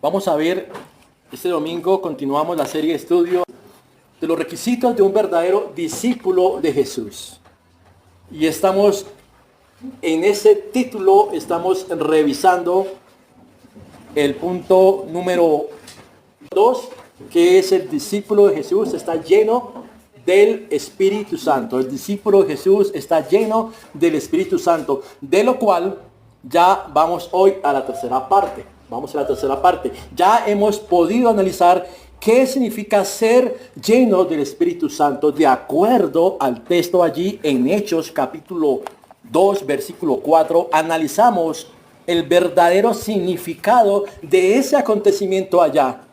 Vamos a ver, este domingo continuamos la serie de estudio de los requisitos de un verdadero discípulo de Jesús. Y estamos en ese título, estamos revisando el punto número 2, que es el discípulo de Jesús está lleno del Espíritu Santo. El discípulo de Jesús está lleno del Espíritu Santo, de lo cual ya vamos hoy a la tercera parte. Vamos a la tercera parte. Ya hemos podido analizar qué significa ser lleno del Espíritu Santo de acuerdo al texto allí en Hechos capítulo 2, versículo 4. Analizamos el verdadero significado de ese acontecimiento allá,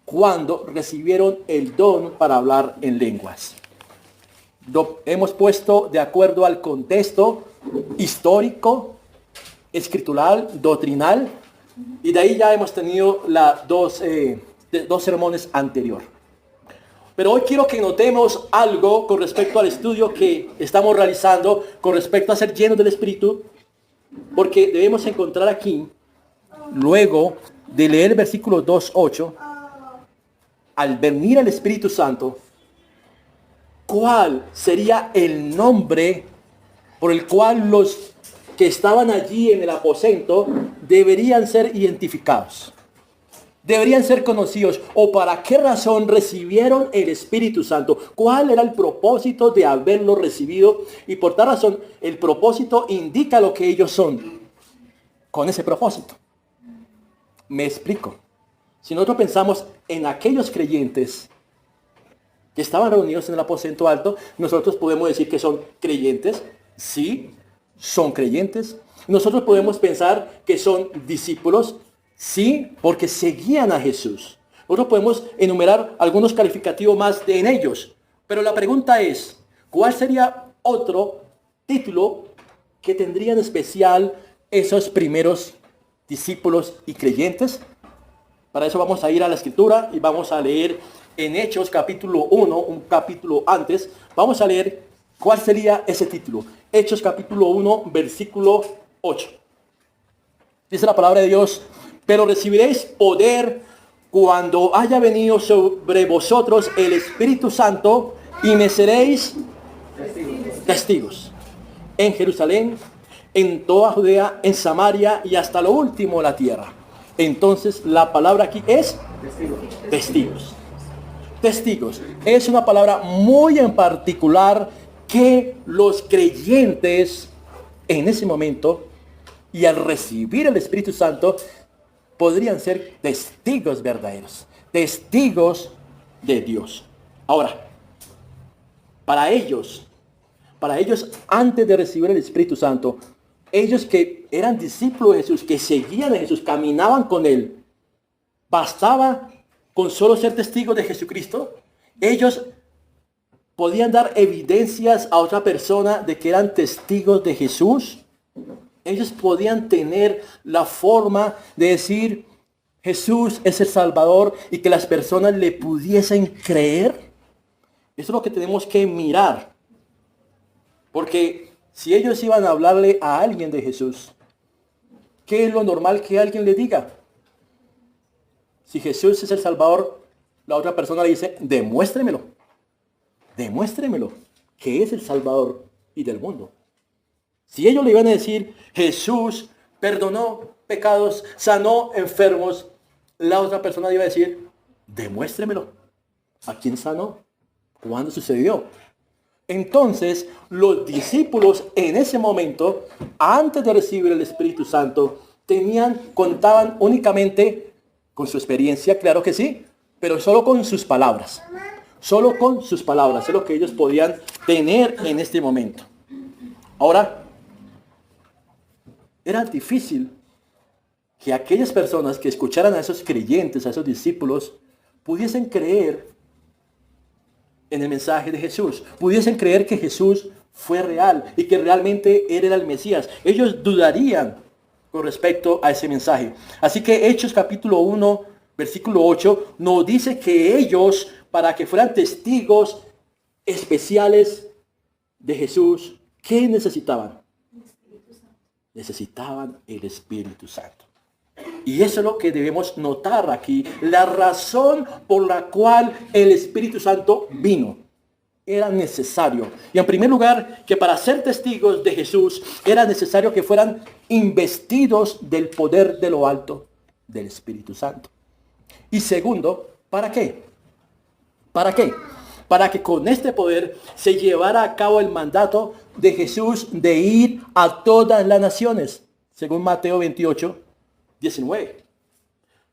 cuando recibieron el don para hablar en lenguas. Lo hemos puesto de acuerdo al contexto histórico, escritural, doctrinal, y de ahí ya hemos tenido dos sermones anteriores. Pero hoy quiero que notemos algo con respecto al estudio que estamos realizando, con respecto a ser llenos del Espíritu, porque debemos encontrar aquí, luego de leer el versículo 2:8, al venir el Espíritu Santo, ¿cuál sería el nombre por el cual los que estaban allí en el aposento deberían ser identificados? Deberían ser conocidos. ¿O para qué razón recibieron el Espíritu Santo? ¿Cuál era el propósito de haberlo recibido? Y por tal razón, el propósito indica lo que ellos son. Con ese propósito. Me explico. Si nosotros pensamos en aquellos creyentes que estaban reunidos en el aposento alto, nosotros podemos decir que son creyentes. Sí, son creyentes. Nosotros podemos pensar que son discípulos. Sí, porque seguían a Jesús. Nosotros podemos enumerar algunos calificativos más en ellos. Pero la pregunta es, ¿cuál sería otro título que tendrían especial esos primeros discípulos y creyentes? Para eso vamos a ir a la Escritura y vamos a leer en Hechos capítulo 1, un capítulo antes. Vamos a leer cuál sería ese título. Hechos capítulo 1, versículo 8. Dice la palabra de Dios: pero recibiréis poder cuando haya venido sobre vosotros el Espíritu Santo, y me seréis testigos en Jerusalén, en toda Judea, en Samaria y hasta lo último de la tierra. Entonces la palabra aquí es testigos. Testigos. Es una palabra muy en particular que los creyentes en ese momento y al recibir el Espíritu Santo podrían ser testigos verdaderos, testigos de Dios. Ahora, para ellos antes de recibir el Espíritu Santo, ellos que eran discípulos de Jesús, que seguían a Jesús, caminaban con Él, ¿bastaba con solo ser testigos de Jesucristo? Ellos podían dar evidencias a otra persona de que eran testigos de Jesús. Ellos podían tener la forma de decir, Jesús es el Salvador, y que las personas le pudiesen creer. Eso es lo que tenemos que mirar. Porque si ellos iban a hablarle a alguien de Jesús, ¿qué es lo normal que alguien le diga? Si Jesús es el Salvador, la otra persona le dice, demuéstremelo. Demuéstremelo, que es el Salvador y del mundo. Si ellos le iban a decir, Jesús perdonó pecados, sanó enfermos, la otra persona le iba a decir, demuéstremelo. ¿A quién sanó? ¿Cuándo sucedió? Entonces, los discípulos en ese momento, antes de recibir el Espíritu Santo, contaban únicamente con su experiencia, claro que sí, pero solo con sus palabras. Solo con sus palabras, es lo que ellos podían tener en este momento. Ahora, era difícil que aquellas personas que escucharan a esos creyentes, a esos discípulos, pudiesen creer en el mensaje de Jesús, pudiesen creer que Jesús fue real y que realmente Él era el Mesías. Ellos dudarían con respecto a ese mensaje. Así que Hechos capítulo 1, versículo 8, nos dice que ellos, para que fueran testigos especiales de Jesús, ¿qué necesitaban? Necesitaban el Espíritu Santo. Y eso es lo que debemos notar aquí. La razón por la cual el Espíritu Santo vino. Era necesario. Y en primer lugar, que para ser testigos de Jesús era necesario que fueran investidos del poder de lo alto del Espíritu Santo. Y segundo, ¿para qué? ¿Para qué? Para que con este poder se llevara a cabo el mandato de Jesús de ir a todas las naciones, según Mateo 28, 19.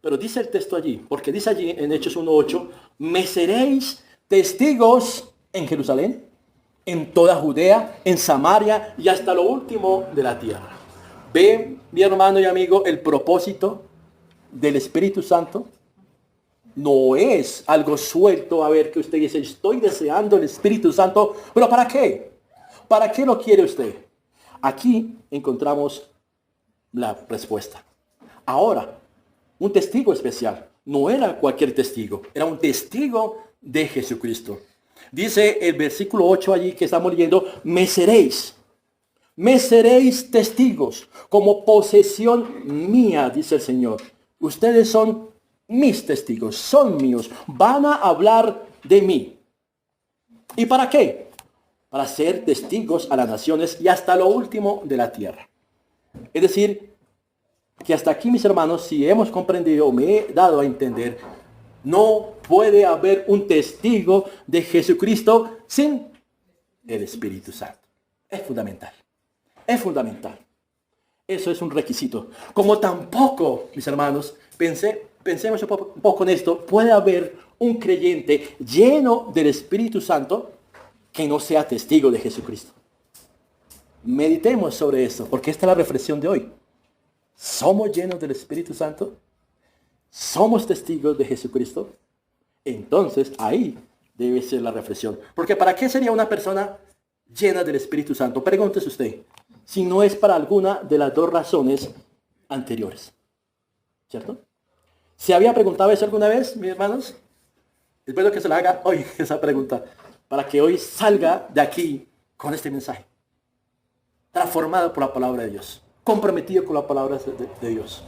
Pero dice el texto allí, porque dice allí en Hechos 1:8, me seréis testigos en Jerusalén, en toda Judea, en Samaria y hasta lo último de la tierra. ¿Ve, mi hermano y amigo, el propósito del Espíritu Santo? No es algo suelto a ver que usted dice, estoy deseando el Espíritu Santo, pero ¿para qué? ¿Para qué lo quiere usted? Aquí encontramos la respuesta. Ahora, un testigo especial. No era cualquier testigo, era un testigo de Jesucristo. Dice el versículo 8 allí que estamos leyendo, me seréis testigos como posesión mía, dice el Señor. Ustedes son mis testigos, son míos, van a hablar de mí. ¿Y para qué? Para ser testigos a las naciones y hasta lo último de la tierra. Es decir, que hasta aquí, mis hermanos, si hemos comprendido o me he dado a entender, no puede haber un testigo de Jesucristo sin el Espíritu Santo. Es fundamental. Es fundamental. Eso es un requisito. Como tampoco, mis hermanos, pensemos un poco en esto, puede haber un creyente lleno del Espíritu Santo que no sea testigo de Jesucristo. Meditemos sobre eso, porque esta es la reflexión de hoy. ¿Somos llenos del Espíritu Santo? ¿Somos testigos de Jesucristo? Entonces ahí debe ser la reflexión. Porque ¿para qué sería una persona llena del Espíritu Santo? Pregúntese usted, si no es para alguna de las dos razones anteriores. ¿Cierto? ¿Se había preguntado eso alguna vez, mis hermanos? Espero que se la haga hoy esa pregunta, para que hoy salga de aquí con este mensaje. Transformado por la palabra de Dios. Comprometido con la palabra de Dios.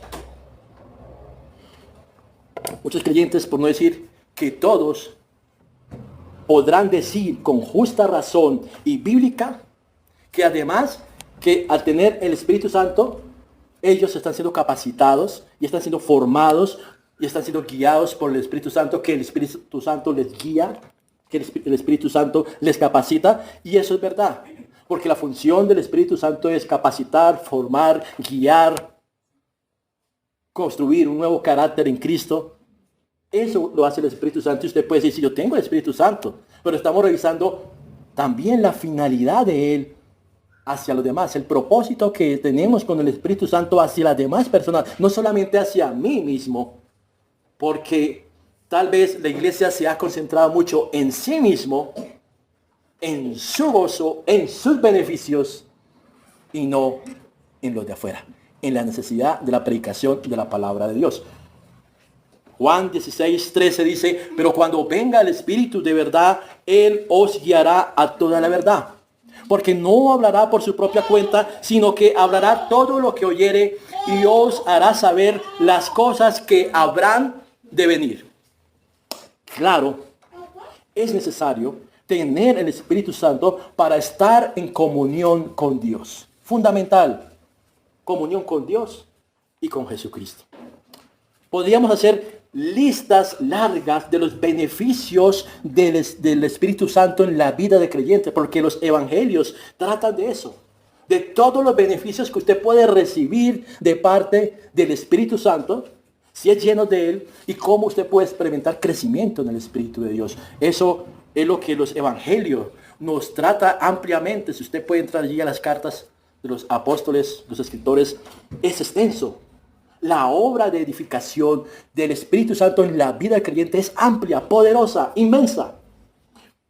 Muchos creyentes, por no decir que todos, podrán decir con justa razón y bíblica que además que al tener el Espíritu Santo, ellos están siendo capacitados y están siendo formados y están siendo guiados por el Espíritu Santo, que el Espíritu Santo les guía, que el Espíritu Santo les capacita, y eso es verdad. Porque la función del Espíritu Santo es capacitar, formar, guiar, construir un nuevo carácter en Cristo. Eso lo hace el Espíritu Santo. Y usted puede decir, yo tengo el Espíritu Santo, pero estamos revisando también la finalidad de Él hacia los demás. El propósito que tenemos con el Espíritu Santo hacia las demás personas, no solamente hacia mí mismo, porque tal vez la iglesia se ha concentrado mucho en sí mismo, en su gozo, en sus beneficios y no en los de afuera, en la necesidad de la predicación de la palabra de Dios. Juan 16:13 dice, pero cuando venga el Espíritu de verdad, Él os guiará a toda la verdad. Porque no hablará por su propia cuenta, sino que hablará todo lo que oyere y os hará saber las cosas que habrán de venir. Claro, es necesario tener el Espíritu Santo para estar en comunión con Dios. Fundamental, comunión con Dios y con Jesucristo. Podríamos hacer listas largas de los beneficios del Espíritu Santo en la vida de creyente, porque los evangelios tratan de eso, de todos los beneficios que usted puede recibir de parte del Espíritu Santo, si es lleno de Él, y cómo usted puede experimentar crecimiento en el Espíritu de Dios. Eso es lo que los evangelios nos trata ampliamente. Si usted puede entrar allí a las cartas de los apóstoles, los escritores, es extenso. La obra de edificación del Espíritu Santo en la vida del creyente es amplia, poderosa, inmensa.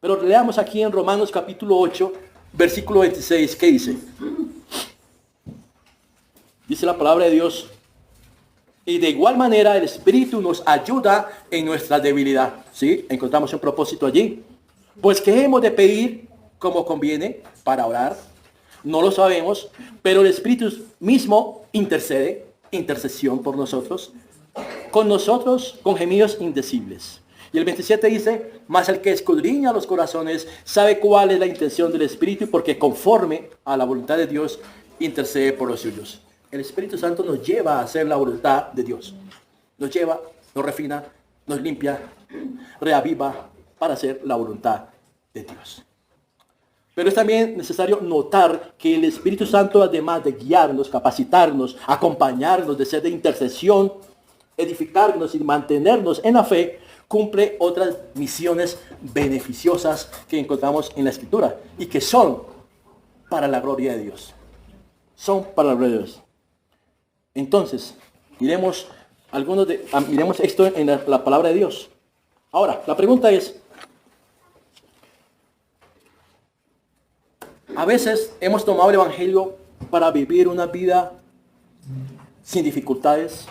Pero leamos aquí en Romanos capítulo 8, versículo 26, ¿qué dice? Dice la palabra de Dios, y de igual manera el Espíritu nos ayuda en nuestra debilidad. ¿Sí? Encontramos un propósito allí. Pues ¿qué hemos de pedir como conviene para orar? No lo sabemos, pero el Espíritu mismo intercede intercesión por nosotros, con gemidos indecibles. Y el 27 dice, mas el que escudriña los corazones sabe cuál es la intención del Espíritu, y porque conforme a la voluntad de Dios intercede por los suyos. El Espíritu Santo nos lleva a hacer la voluntad de Dios. Nos lleva, nos refina, nos limpia, reaviva para hacer la voluntad de Dios. Pero es también necesario notar que el Espíritu Santo, además de guiarnos, capacitarnos, acompañarnos, de ser de intercesión, edificarnos y mantenernos en la fe, cumple otras misiones beneficiosas que encontramos en la Escritura y que son para la gloria de Dios. Son para la gloria de Dios. Entonces, miremos esto en la palabra de Dios. Ahora, la pregunta es, a veces hemos tomado el Evangelio para vivir una vida sin dificultades.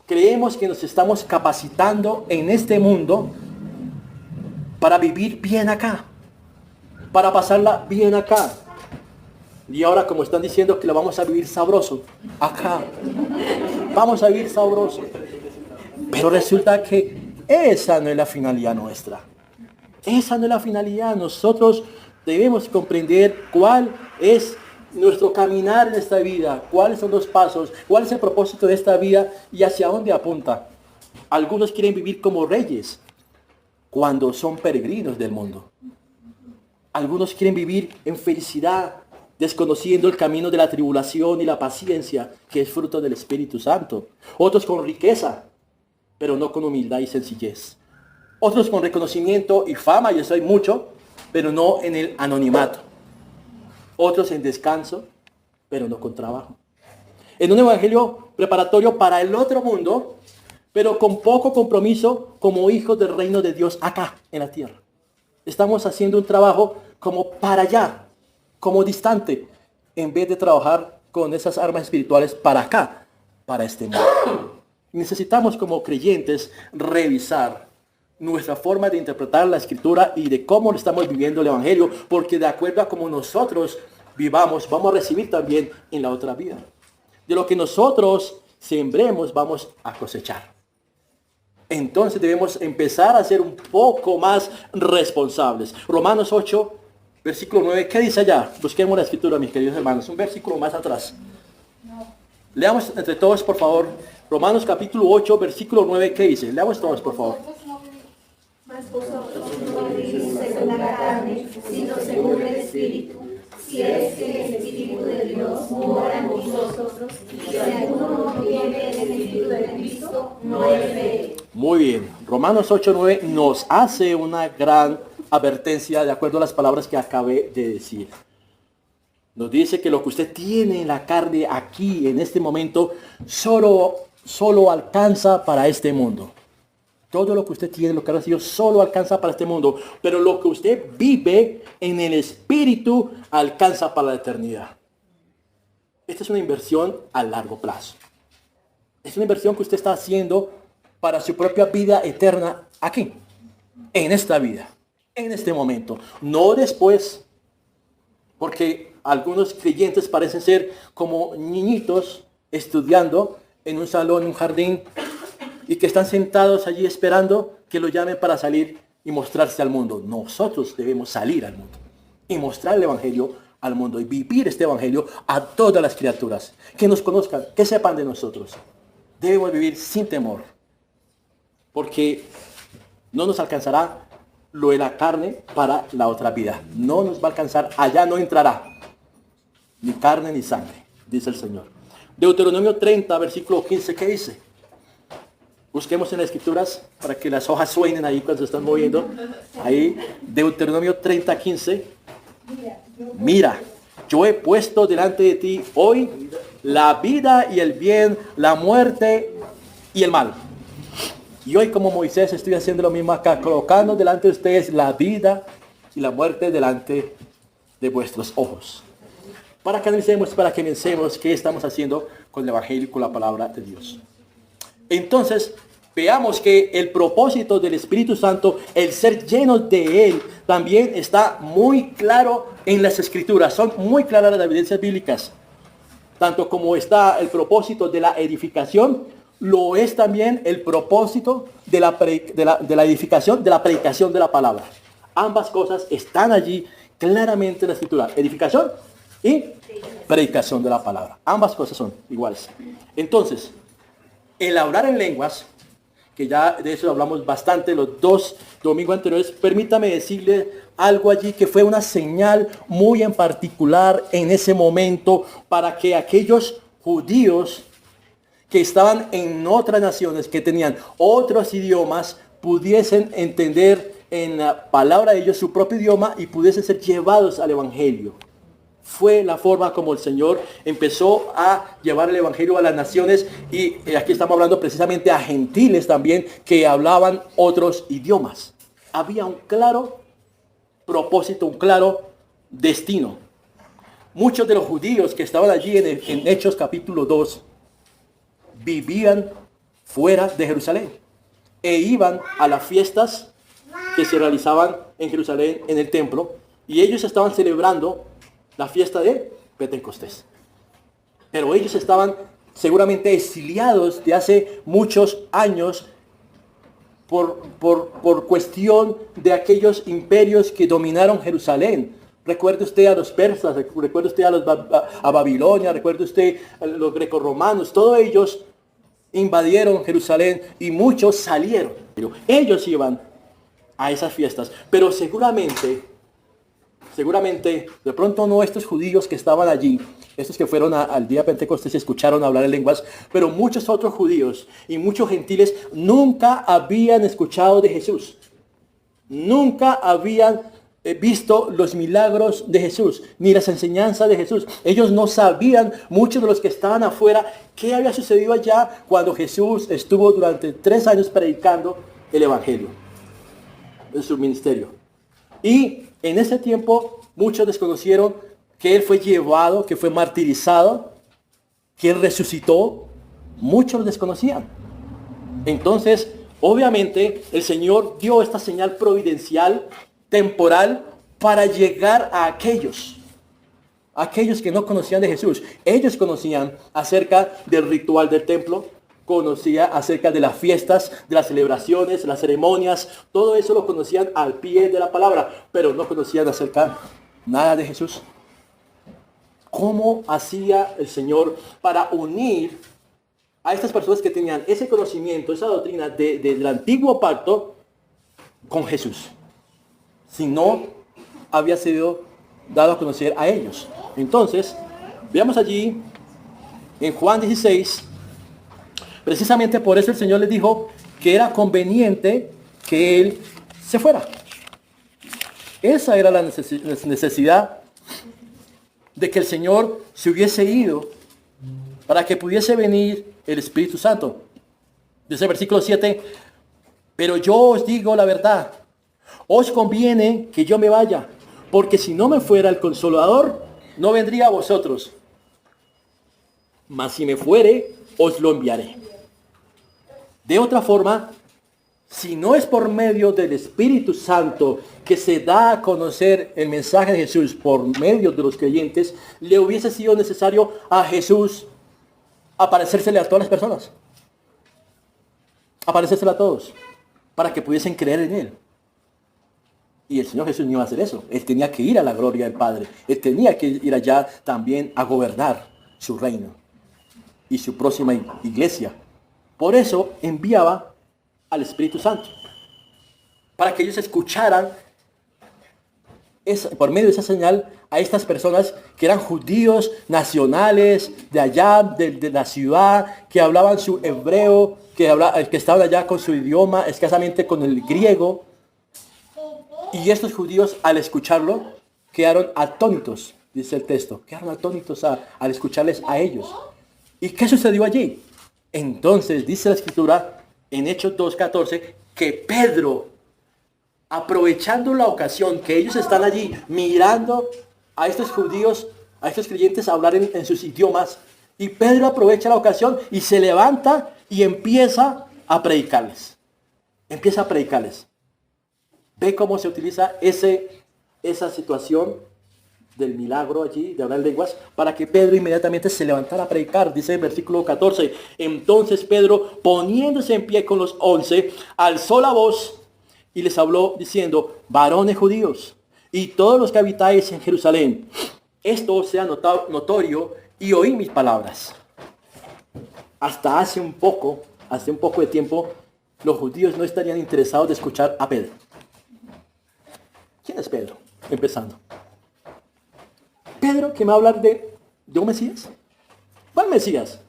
Creemos que nos estamos capacitando en este mundo para vivir bien acá, para pasarla bien acá. Y ahora, como están diciendo que lo vamos a vivir sabroso, acá, vamos a vivir sabroso. Pero resulta que esa no es la finalidad nuestra. Esa no es la finalidad. Nosotros debemos comprender cuál es nuestro caminar en esta vida, cuáles son los pasos, cuál es el propósito de esta vida y hacia dónde apunta. Algunos quieren vivir como reyes cuando son peregrinos del mundo. Algunos quieren vivir en felicidad, desconociendo el camino de la tribulación y la paciencia, que es fruto del Espíritu Santo. Otros con riqueza, pero no con humildad y sencillez. Otros con reconocimiento y fama, y eso hay mucho, pero no en el anonimato. Otros en descanso, pero no con trabajo. En un evangelio preparatorio para el otro mundo, pero con poco compromiso como hijos del reino de Dios acá en la tierra. Estamos haciendo un trabajo como para allá, como distante, en vez de trabajar con esas armas espirituales para acá, para este mundo. Necesitamos como creyentes revisar nuestra forma de interpretar la Escritura y de cómo estamos viviendo el Evangelio, porque de acuerdo a cómo nosotros vivamos, vamos a recibir también en la otra vida. De lo que nosotros sembremos, vamos a cosechar. Entonces debemos empezar a ser un poco más responsables. Romanos 8, versículo 9, ¿qué dice allá? Busquemos la Escritura, mis queridos hermanos, un versículo más atrás. Leamos entre todos, por favor, Romanos capítulo 8, versículo 9, ¿qué dice? Leamos todos, por favor. Mas vosotros no vivís según la carne, sino según el Espíritu, si es que el Espíritu de Dios mora en vosotros, y si alguno no tiene el Espíritu de Cristo, no es de él. Muy bien, Romanos 8, 9 nos hace una gran advertencia de acuerdo a las palabras que acabé de decir. Nos dice que lo que usted tiene en la carne aquí, en este momento, solo alcanza para este mundo. Todo lo que usted tiene, lo que ha recibido, solo alcanza para este mundo. Pero lo que usted vive en el Espíritu alcanza para la eternidad. Esta es una inversión a largo plazo. Es una inversión que usted está haciendo para su propia vida eterna aquí, en esta vida, en este momento. No después, porque algunos creyentes parecen ser como niñitos estudiando en un salón, en un jardín, y que están sentados allí esperando que lo llamen para salir y mostrarse al mundo. Nosotros debemos salir al mundo y mostrar el Evangelio al mundo y vivir este Evangelio a todas las criaturas. Que nos conozcan, que sepan de nosotros. Debemos vivir sin temor, porque no nos alcanzará lo de la carne para la otra vida. No nos va a alcanzar, allá no entrará ni carne ni sangre, dice el Señor. Deuteronomio 30, versículo 15, ¿qué dice? Busquemos en las Escrituras para que las hojas suenen ahí cuando se están moviendo. Ahí, Deuteronomio 30, 15. Mira, yo he puesto delante de ti hoy la vida y el bien, la muerte y el mal. Y hoy, como Moisés, estoy haciendo lo mismo acá, colocando delante de ustedes la vida y la muerte delante de vuestros ojos. Para que analicemos, para que pensemos qué estamos haciendo con el Evangelio y con la palabra de Dios. Entonces, veamos que el propósito del Espíritu Santo, el ser llenos de Él, también está muy claro en las Escrituras. Son muy claras las evidencias bíblicas. Tanto como está el propósito de la edificación, lo es también el propósito de la edificación, de la predicación de la palabra. Ambas cosas están allí claramente en la Escritura. Edificación y predicación de la palabra. Ambas cosas son iguales. Entonces, el hablar en lenguas, que ya de eso hablamos bastante los 2 domingos anteriores, permítame decirle algo allí que fue una señal muy en particular en ese momento para que aquellos judíos que estaban en otras naciones, que tenían otros idiomas, pudiesen entender en la palabra de ellos su propio idioma y pudiesen ser llevados al Evangelio. Fue la forma como el Señor empezó a llevar el Evangelio a las naciones, y aquí estamos hablando precisamente a gentiles también que hablaban otros idiomas. Había un claro propósito, un claro destino. Muchos de los judíos que estaban allí en Hechos capítulo 2 vivían fuera de Jerusalén e iban a las fiestas que se realizaban en Jerusalén en el templo, y ellos estaban celebrando la fiesta de Pentecostés. Pero ellos estaban seguramente exiliados de hace muchos años por cuestión de aquellos imperios que dominaron Jerusalén. Recuerde usted a los persas, recuerde usted a Babilonia, recuerde usted a los grecorromanos. Todos ellos invadieron Jerusalén y muchos salieron. Pero ellos iban a esas fiestas, pero seguramente, de pronto no estos judíos que estaban allí, estos que fueron al día de Pentecostés y escucharon hablar en lenguas, pero muchos otros judíos y muchos gentiles nunca habían escuchado de Jesús. Nunca habían visto los milagros de Jesús, ni las enseñanzas de Jesús. Ellos no sabían, muchos de los que estaban afuera, qué había sucedido allá cuando Jesús estuvo durante 3 años predicando el Evangelio en su ministerio. Y en ese tiempo muchos desconocieron que Él fue llevado, que fue martirizado, que Él resucitó. Muchos lo desconocían. Entonces, obviamente, el Señor dio esta señal providencial, temporal, para llegar a aquellos que no conocían de Jesús. Ellos conocían acerca del ritual del templo, conocían acerca de las fiestas, de las celebraciones, las ceremonias, todo eso lo conocían al pie de la palabra, pero no conocían acerca nada de Jesús. ¿Cómo hacía el Señor para unir a estas personas que tenían ese conocimiento, esa doctrina del antiguo pacto con Jesús, si no había sido dado a conocer a ellos? Entonces, veamos allí en Juan 16, precisamente por eso el Señor les dijo que era conveniente que Él se fuera. Esa era la necesidad de que el Señor se hubiese ido para que pudiese venir el Espíritu Santo. Dice el versículo 7, pero yo os digo la verdad, os conviene que yo me vaya, porque si no me fuera el Consolador, no vendría a vosotros. Mas si me fuere, os lo enviaré. De otra forma, si no es por medio del Espíritu Santo que se da a conocer el mensaje de Jesús por medio de los creyentes, le hubiese sido necesario a Jesús aparecérsele a todas las personas. Aparecérsele a todos, para que pudiesen creer en Él. Y el Señor Jesús no iba a hacer eso. Él tenía que ir a la gloria del Padre. Él tenía que ir allá también a gobernar su reino y su próxima iglesia. Por eso enviaba al Espíritu Santo, para que ellos escucharan por medio de esa señal a estas personas que eran judíos nacionales de allá, de la ciudad, que hablaban su hebreo, que estaban allá con su idioma, escasamente con el griego. Y estos judíos, al escucharlo, quedaron atónitos, dice el texto. Quedaron atónitos al escucharles a ellos. ¿Y qué sucedió allí? Entonces, dice la Escritura, en Hechos 2:14, que Pedro, aprovechando la ocasión que ellos están allí mirando a estos judíos, a estos creyentes hablar en sus idiomas, y Pedro aprovecha la ocasión y se levanta y empieza a predicarles. Empieza a predicarles. ¿Ve cómo se utiliza esa situación del milagro allí, de hablar lenguas, para que Pedro inmediatamente se levantara a predicar. Dice el versículo 14, entonces Pedro, poniéndose en pie con los 11, alzó la voz y les habló diciendo, varones judíos, y todos los que habitáis en Jerusalén, esto sea notorio y oí mis palabras. Hasta hace un poco de tiempo, los judíos no estarían interesados de escuchar a Pedro. ¿Quién es Pedro? Empezando. Pedro, que me va a hablar de un Mesías. ¿Cuál Mesías?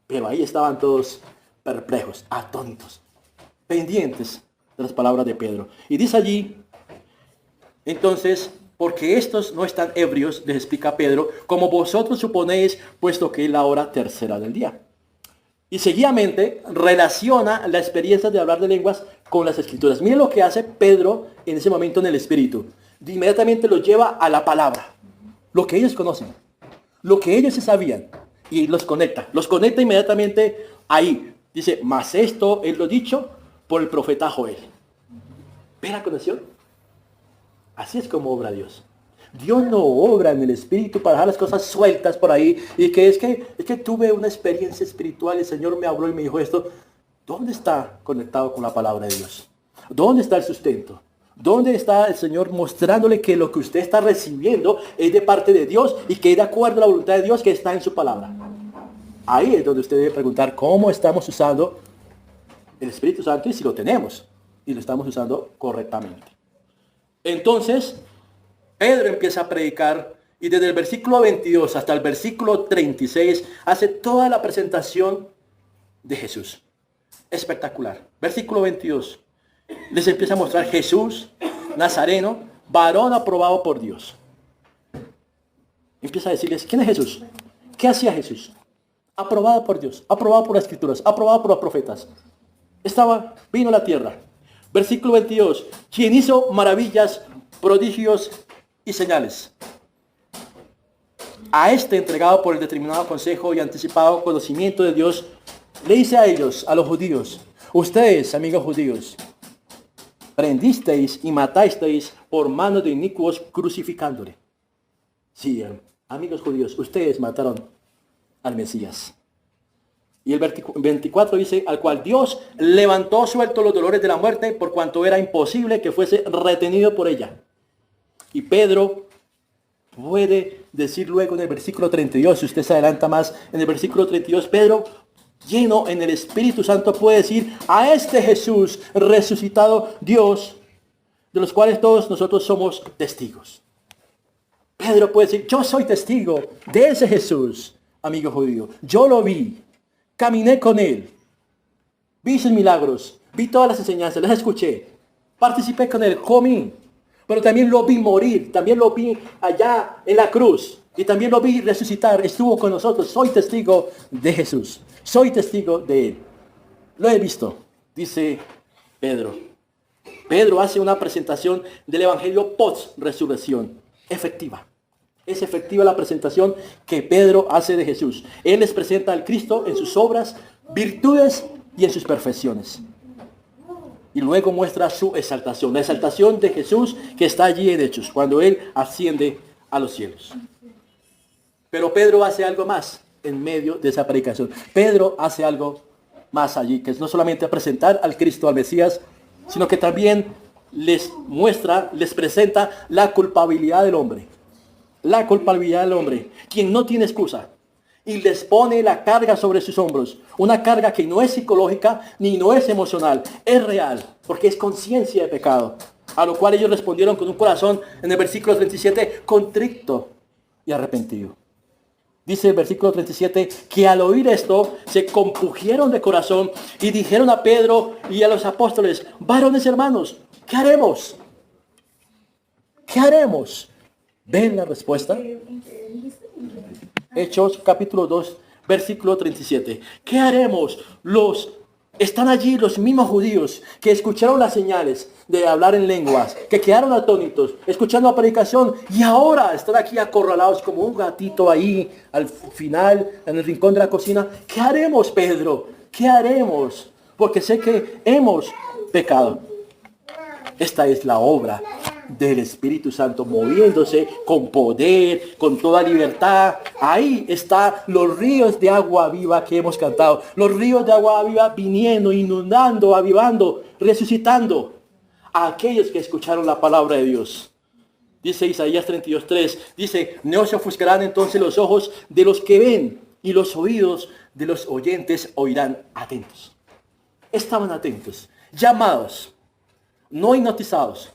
Pero ahí estaban todos perplejos, atónitos, pendientes de las palabras de Pedro. Y dice allí, entonces, porque estos no están ebrios, les explica Pedro, como vosotros suponéis, puesto que es la hora tercera del día. Y seguidamente relaciona la experiencia de hablar de lenguas con las escrituras. Miren lo que hace Pedro en ese momento en el Espíritu. Inmediatamente los lleva a la palabra. Lo que ellos conocen. Lo que ellos se sabían. Y los conecta. Los conecta inmediatamente ahí. Dice, mas esto es lo dicho por el profeta Joel. ¿Ve la conexión? Así es como obra Dios. Dios no obra en el Espíritu para dejar las cosas sueltas por ahí. Y que es que tuve una experiencia espiritual. El Señor me habló y me dijo esto. ¿Dónde está conectado con la palabra de Dios? ¿Dónde está el sustento? ¿Dónde está el Señor mostrándole que lo que usted está recibiendo es de parte de Dios y que es de acuerdo a la voluntad de Dios que está en su palabra? Ahí es donde usted debe preguntar cómo estamos usando el Espíritu Santo y si lo tenemos y lo estamos usando correctamente. Entonces, Pedro empieza a predicar y desde el versículo 22 hasta el versículo 36 hace toda la presentación de Jesús. Espectacular. Versículo 22. Les empieza a mostrar Jesús, Nazareno, varón aprobado por Dios. Empieza a decirles, ¿quién es Jesús? ¿Qué hacía Jesús? Aprobado por Dios, aprobado por las Escrituras, aprobado por los profetas. Vino a la tierra. Versículo 22. Quien hizo maravillas, prodigios y señales. A este entregado por el determinado consejo y anticipado conocimiento de Dios, le dice a ellos, a los judíos, ustedes, amigos judíos, prendisteis y matasteis por mano de inicuos crucificándole. Sí, amigos judíos, ustedes mataron al Mesías. Y el 24 dice, al cual Dios levantó suelto los dolores de la muerte, por cuanto era imposible que fuese retenido por ella. Y Pedro puede decir luego en el versículo 32, si usted se adelanta más, en el versículo 32, Pedro, lleno en el Espíritu Santo, puede decir, a este Jesús resucitado Dios, de los cuales todos nosotros somos testigos. Pedro puede decir, yo soy testigo de ese Jesús, amigo judío. Yo lo vi, caminé con él, vi sus milagros, vi todas las enseñanzas, las escuché, participé con él, comí, pero también lo vi morir, también lo vi allá en la cruz, y también lo vi resucitar, estuvo con nosotros, soy testigo de Jesús, soy testigo de él. Lo he visto, dice Pedro. Pedro hace una presentación del evangelio post-resurrección, efectiva. Es efectiva la presentación que Pedro hace de Jesús. Él les presenta al Cristo en sus obras, virtudes y en sus perfecciones. Y luego muestra su exaltación, la exaltación de Jesús que está allí en Hechos, cuando Él asciende a los cielos. Pero Pedro hace algo más en medio de esa predicación. Pedro hace algo más allí, que es no solamente presentar al Cristo, al Mesías, sino que también les muestra, les presenta la culpabilidad del hombre. La culpabilidad del hombre, quien no tiene excusa. Y les pone la carga sobre sus hombros. Una carga que no es psicológica ni no es emocional. Es real, porque es conciencia de pecado. A lo cual ellos respondieron con un corazón, en el versículo 37, contrito y arrepentido. Dice el versículo 37, que al oír esto, se compungieron de corazón y dijeron a Pedro y a los apóstoles, varones hermanos, ¿qué haremos? ¿Qué haremos? ¿Ven la respuesta? Hechos capítulo 2, versículo 37. ¿Qué haremos? Están allí los mismos judíos que escucharon las señales de hablar en lenguas, que quedaron atónitos, escuchando la predicación y ahora están aquí acorralados como un gatito ahí al final, en el rincón de la cocina. ¿Qué haremos, Pedro? ¿Qué haremos? Porque sé que hemos pecado. Esta es la obra del Espíritu Santo moviéndose con poder, con toda libertad. Ahí están los ríos de agua viva que hemos cantado. Los ríos de agua viva viniendo, inundando, avivando, resucitando a aquellos que escucharon la palabra de Dios. Dice Isaías 32:3, dice, no se ofuscarán entonces los ojos de los que ven y los oídos de los oyentes oirán. Atentos. Estaban atentos, llamados, no hipnotizados,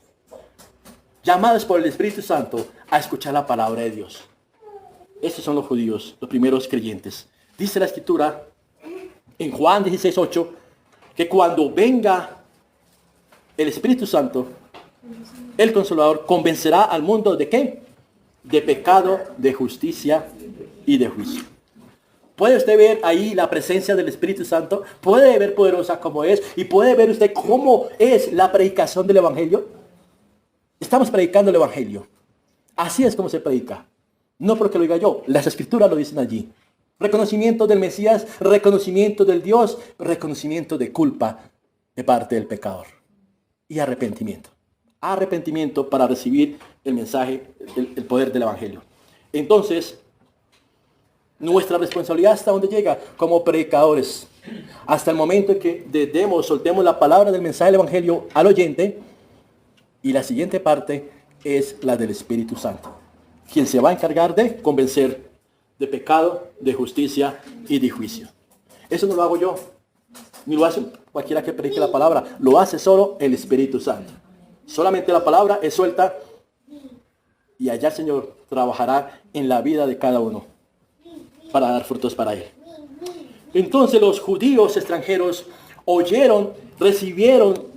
llamados por el Espíritu Santo a escuchar la palabra de Dios. Estos son los judíos, los primeros creyentes. Dice la Escritura en Juan 16:8 que cuando venga el Espíritu Santo, el Consolador, convencerá al mundo ¿de qué? De pecado, de justicia y de juicio. ¿Puede usted ver ahí la presencia del Espíritu Santo? ¿Puede ver poderosa como es? ¿Y puede ver usted cómo es la predicación del Evangelio? Estamos predicando el Evangelio. Así es como se predica. No porque lo diga yo, las Escrituras lo dicen allí. Reconocimiento del Mesías, reconocimiento del Dios, reconocimiento de culpa de parte del pecador. Y arrepentimiento. Arrepentimiento para recibir el mensaje, el poder del Evangelio. Entonces, nuestra responsabilidad hasta donde llega como predicadores. Hasta el momento en que soltemos la palabra del mensaje del Evangelio al oyente. Y la siguiente parte es la del Espíritu Santo, quien se va a encargar de convencer de pecado, de justicia y de juicio. Eso no lo hago yo, ni lo hace cualquiera que predique la palabra. Lo hace solo el Espíritu Santo. Solamente la palabra es suelta y allá el Señor trabajará en la vida de cada uno para dar frutos para Él. Entonces los judíos extranjeros oyeron, recibieron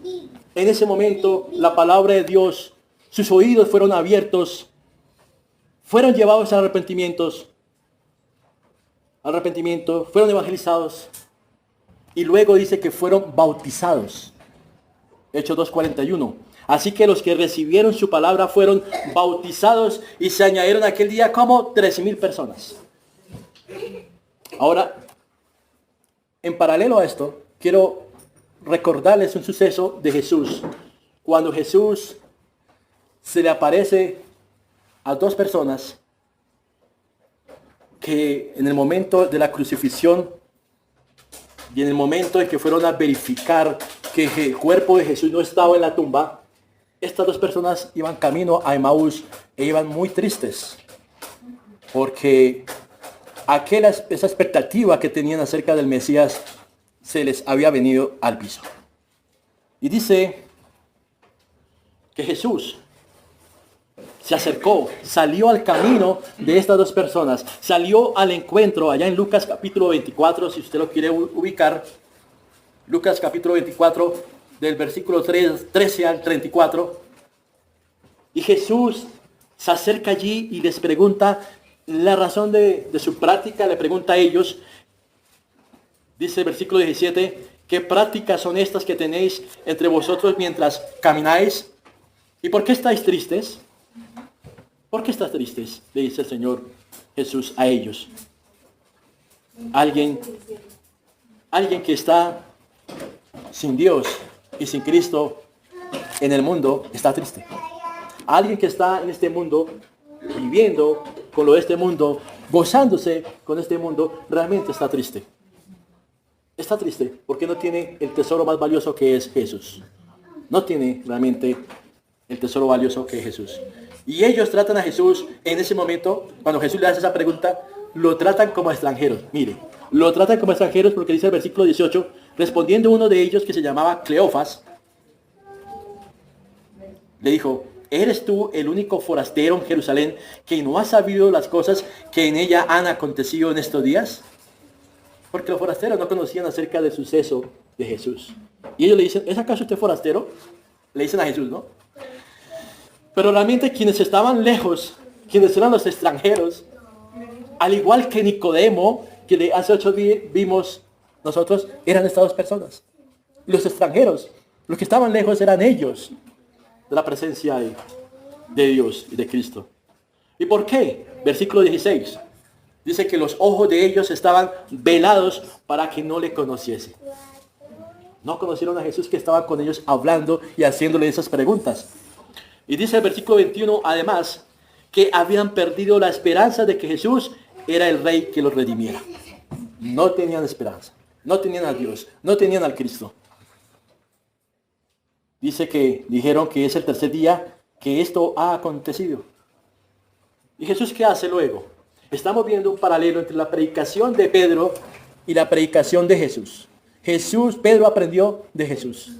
en ese momento la palabra de Dios. Sus oídos fueron abiertos, fueron llevados a arrepentimiento, fueron evangelizados y luego dice que fueron bautizados. Hechos 2:41. Así que los que recibieron su palabra fueron bautizados y se añadieron aquel día como 13,000 personas. Ahora, en paralelo a esto, quiero recordarles un suceso de Jesús. Cuando Jesús se le aparece a dos personas que en el momento de la crucifixión y en el momento en que fueron a verificar que el cuerpo de Jesús no estaba en la tumba, estas dos personas iban camino a Emaús e iban muy tristes porque esa expectativa que tenían acerca del Mesías se les había venido al piso. Y dice que Jesús se acercó, salió al camino de estas dos personas, salió al encuentro allá en Lucas capítulo 24, si usted lo quiere ubicar, Lucas capítulo 24, del versículo 13 al 34, y Jesús se acerca allí y les pregunta la razón de su práctica, le pregunta a ellos, dice el versículo 17, ¿qué prácticas son estas que tenéis entre vosotros mientras camináis? ¿Y por qué estáis tristes? ¿Por qué estás tristes? Le dice el Señor Jesús a ellos. Alguien que está sin Dios y sin Cristo en el mundo está triste. Alguien que está en este mundo, viviendo con lo de este mundo, gozándose con este mundo, realmente está triste. Está triste porque no tiene el tesoro más valioso que es Jesús. No tiene realmente el tesoro valioso que es Jesús. Y ellos tratan a Jesús en ese momento, cuando Jesús le hace esa pregunta, lo tratan como extranjeros. Mire, lo tratan como extranjeros porque dice el versículo 18, respondiendo uno de ellos que se llamaba Cleofas, le dijo, ¿eres tú el único forastero en Jerusalén que no ha sabido las cosas que en ella han acontecido en estos días? Porque los forasteros no conocían acerca del suceso de Jesús. Y ellos le dicen, ¿es acaso usted forastero? Le dicen a Jesús, ¿no? Pero realmente quienes estaban lejos, quienes eran los extranjeros, al igual que Nicodemo, que hace 8 días vimos nosotros, eran estas dos personas. Los extranjeros, los que estaban lejos eran ellos de la presencia de Dios y de Cristo. ¿Y por qué? Versículo 16. Dice que los ojos de ellos estaban velados para que no le conociese. No conocieron a Jesús que estaba con ellos hablando y haciéndole esas preguntas. Y dice el versículo 21, además, que habían perdido la esperanza de que Jesús era el Rey que los redimiera. No tenían esperanza, no tenían a Dios, no tenían al Cristo. Dice que dijeron que es el tercer día que esto ha acontecido. ¿Y Jesús qué hace luego? Estamos viendo un paralelo entre la predicación de Pedro y la predicación de Jesús. Pedro aprendió de Jesús.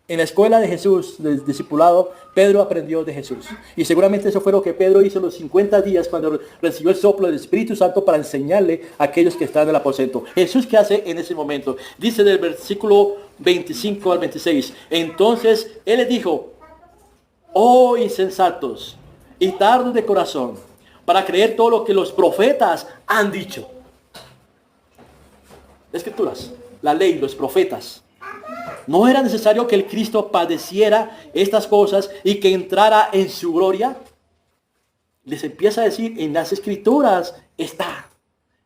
En la escuela de Jesús, del discipulado, Pedro aprendió de Jesús. Y seguramente eso fue lo que Pedro hizo los 50 días cuando recibió el soplo del Espíritu Santo para enseñarle a aquellos que están en el aposento. Jesús, ¿qué hace en ese momento? Dice del versículo 25 al 26. Entonces Él les dijo, oh insensatos y tardos de corazón, para creer todo lo que los profetas han dicho. Escrituras, la ley, los profetas. ¿No era necesario que el Cristo padeciera estas cosas y que entrara en su gloria? Les empieza a decir, en las Escrituras está.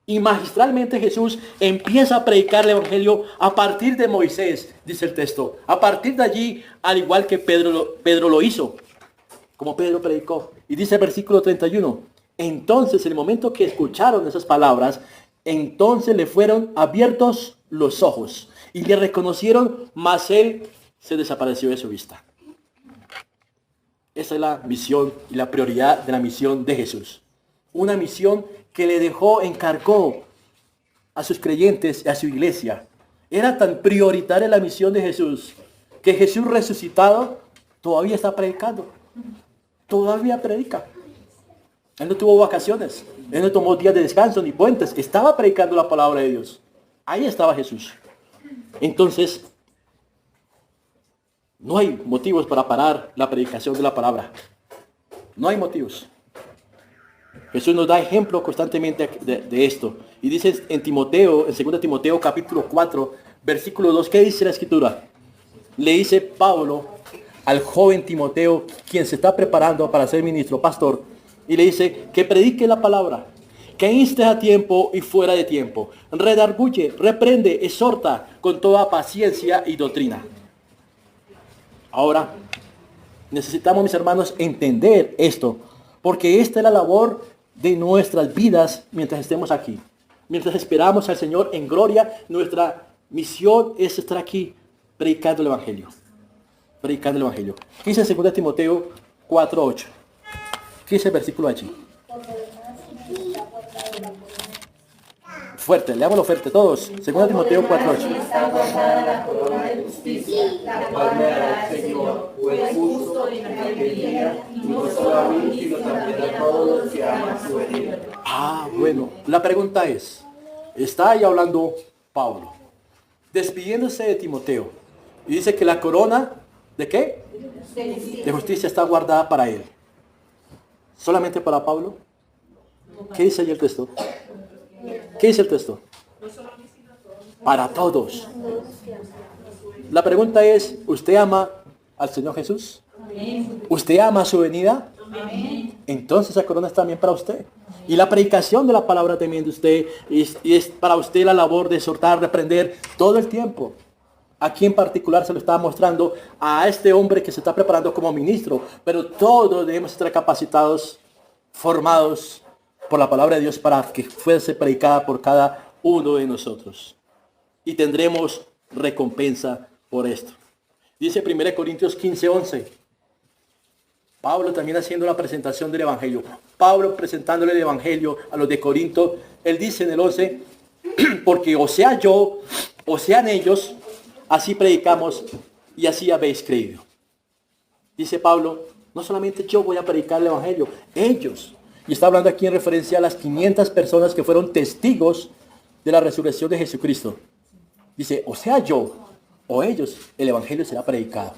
Y magistralmente Jesús empieza a predicar el Evangelio a partir de Moisés, dice el texto. A partir de allí, al igual que Pedro lo hizo, como Pedro predicó. Y dice el versículo 31, entonces en el momento que escucharon esas palabras, entonces le fueron abiertos los ojos y le reconocieron, mas él se desapareció de su vista. Esa es la misión y la prioridad de la misión de Jesús. Una misión que le encargó a sus creyentes y a su iglesia. Era tan prioritaria la misión de Jesús, que Jesús resucitado todavía está predicando. Todavía predica. Él no tuvo vacaciones. Él no tomó días de descanso ni puentes. Estaba predicando la palabra de Dios. Ahí estaba Jesús. Entonces, no hay motivos para parar la predicación de la palabra. No hay motivos. Jesús nos da ejemplo constantemente de esto. Y dice en Timoteo, en 2 Timoteo capítulo 4, versículo 2, ¿qué dice la Escritura? Le dice Pablo al joven Timoteo, quien se está preparando para ser ministro, pastor, y le dice que predique la palabra, que inste a tiempo y fuera de tiempo, redarguye, reprende, exhorta con toda paciencia y doctrina. Ahora, necesitamos, mis hermanos, entender esto, porque esta es la labor de nuestras vidas mientras estemos aquí. Mientras esperamos al Señor en gloria, nuestra misión es estar aquí predicando el Evangelio. Predicando el Evangelio. ¿Qué dice 2 Timoteo 4:8? ¿Qué dice el versículo allí? Fuerte, leámoslo fuerte todos. 2 Timoteo 4:8. Está guardada la corona de justicia, la cual me dará el Señor, pues justo en aquel día, y no solo a mí, sino también a todos los que aman su venida. Bueno, la pregunta es, está ahí hablando Pablo, despidiéndose de Timoteo, y dice que la corona, ¿de qué? De justicia está guardada para él. ¿Solamente para Pablo? ¿Qué dice ahí el texto? ¿Qué dice el texto? Para todos. La pregunta es, ¿usted ama al Señor Jesús? ¿Usted ama su venida? Entonces esa corona es también para usted. Y la predicación de la palabra también de usted, y es para usted la labor de exhortar, reprender todo el tiempo. Aquí en particular se lo estaba mostrando a este hombre que se está preparando como ministro, pero todos debemos estar capacitados, formados por la palabra de Dios para que fuese predicada por cada uno de nosotros. Y tendremos recompensa por esto. Dice 1 Corintios 15:11. Pablo también haciendo la presentación del Evangelio. Pablo presentándole el Evangelio a los de Corinto. Él dice en el 11, porque o sea yo, o sean ellos, así predicamos y así habéis creído. Dice Pablo, no solamente yo voy a predicar el Evangelio, ellos. Y está hablando aquí en referencia a las 500 personas que fueron testigos de la resurrección de Jesucristo. Dice, o sea yo, o ellos, el Evangelio será predicado.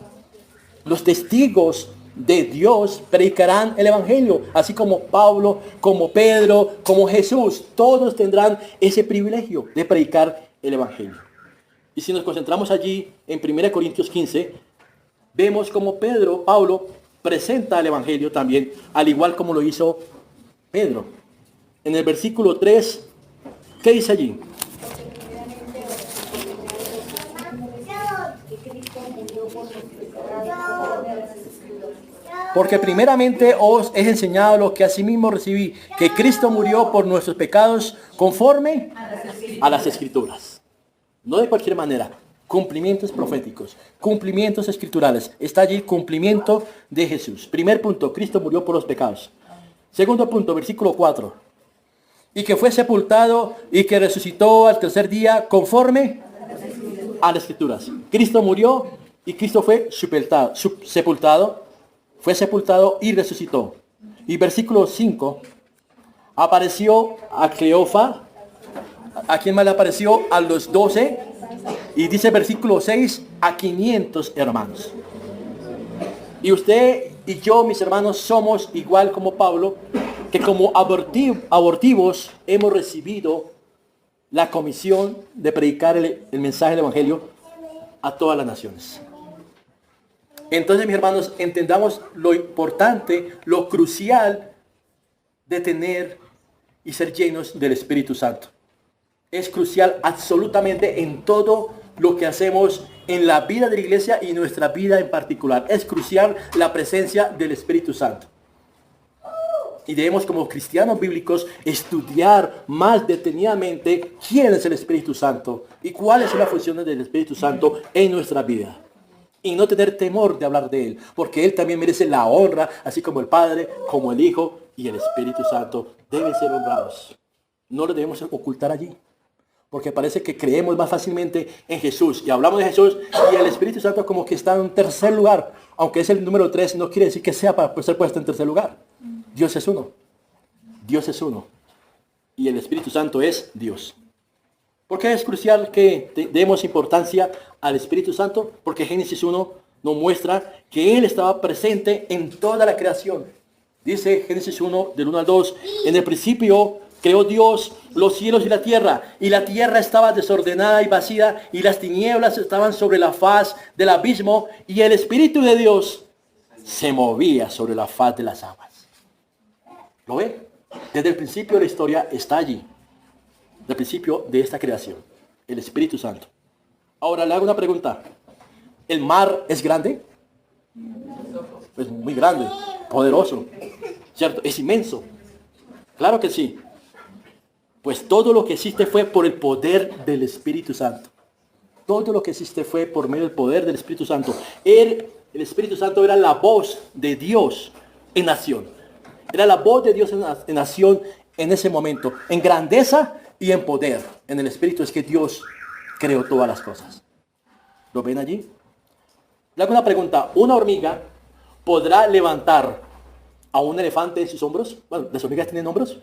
Los testigos de Dios predicarán el Evangelio, así como Pablo, como Pedro, como Jesús. Todos tendrán ese privilegio de predicar el Evangelio. Y si nos concentramos allí en 1 Corintios 15, vemos como Pablo presenta el Evangelio también, al igual como lo hizo Pedro. En el versículo 3, ¿qué dice allí? Cristo murió por los pecados conforme a las Escrituras. Porque primeramente os he enseñado lo que asimismo recibí, que Cristo murió por nuestros pecados conforme a las Escrituras. No de cualquier manera. Cumplimientos proféticos, cumplimientos escriturales. Está allí cumplimiento de Jesús. Primer punto, Cristo murió por los pecados. Segundo punto, versículo 4. Y que fue sepultado y que resucitó al tercer día conforme a las Escrituras. Cristo murió y Cristo fue sepultado, fue sepultado y resucitó. Y versículo 5, apareció a Cleofa. ¿A quién más le apareció? A los 12. Y dice versículo 6, a 500 hermanos. Y usted y yo, mis hermanos, somos igual como Pablo, que como abortivos hemos recibido la comisión de predicar el mensaje del Evangelio a todas las naciones. Entonces, mis hermanos, entendamos lo importante, lo crucial de tener y ser llenos del Espíritu Santo. Es crucial absolutamente en todo lo que hacemos en la vida de la iglesia y nuestra vida en particular. Es crucial la presencia del Espíritu Santo. Y debemos, como cristianos bíblicos, estudiar más detenidamente quién es el Espíritu Santo y cuáles son las funciones del Espíritu Santo en nuestra vida. Y no tener temor de hablar de Él, porque Él también merece la honra, así como el Padre, como el Hijo y el Espíritu Santo deben ser honrados. No lo debemos ocultar allí. Porque parece que creemos más fácilmente en Jesús. Y hablamos de Jesús y el Espíritu Santo como que está en tercer lugar. Aunque es el número 3, no quiere decir que sea para ser puesto en tercer lugar. Dios es uno. Dios es uno. Y el Espíritu Santo es Dios. ¿Por qué es crucial que demos importancia al Espíritu Santo? Porque Génesis 1 nos muestra que Él estaba presente en toda la creación. Dice Génesis 1, del 1 al 2, en el principio creó Dios los cielos y la tierra estaba desordenada y vacía, y las tinieblas estaban sobre la faz del abismo, y el Espíritu de Dios se movía sobre la faz de las aguas. ¿Lo ve? Desde el principio de la historia está allí. Desde el principio de esta creación. El Espíritu Santo. Ahora le hago una pregunta. ¿El mar es grande? Es muy grande, poderoso, ¿cierto? Es inmenso. Claro que sí. Pues todo lo que existe fue por el poder del Espíritu Santo. Todo lo que existe fue por medio del poder del Espíritu Santo. El Espíritu Santo era la voz de Dios en acción. Era la voz de Dios en acción en ese momento. En grandeza y en poder. En el Espíritu es que Dios creó todas las cosas. ¿Lo ven allí? Le hago una pregunta. ¿Una hormiga podrá levantar a un elefante en sus hombros? Bueno, ¿las hormigas tienen hombros?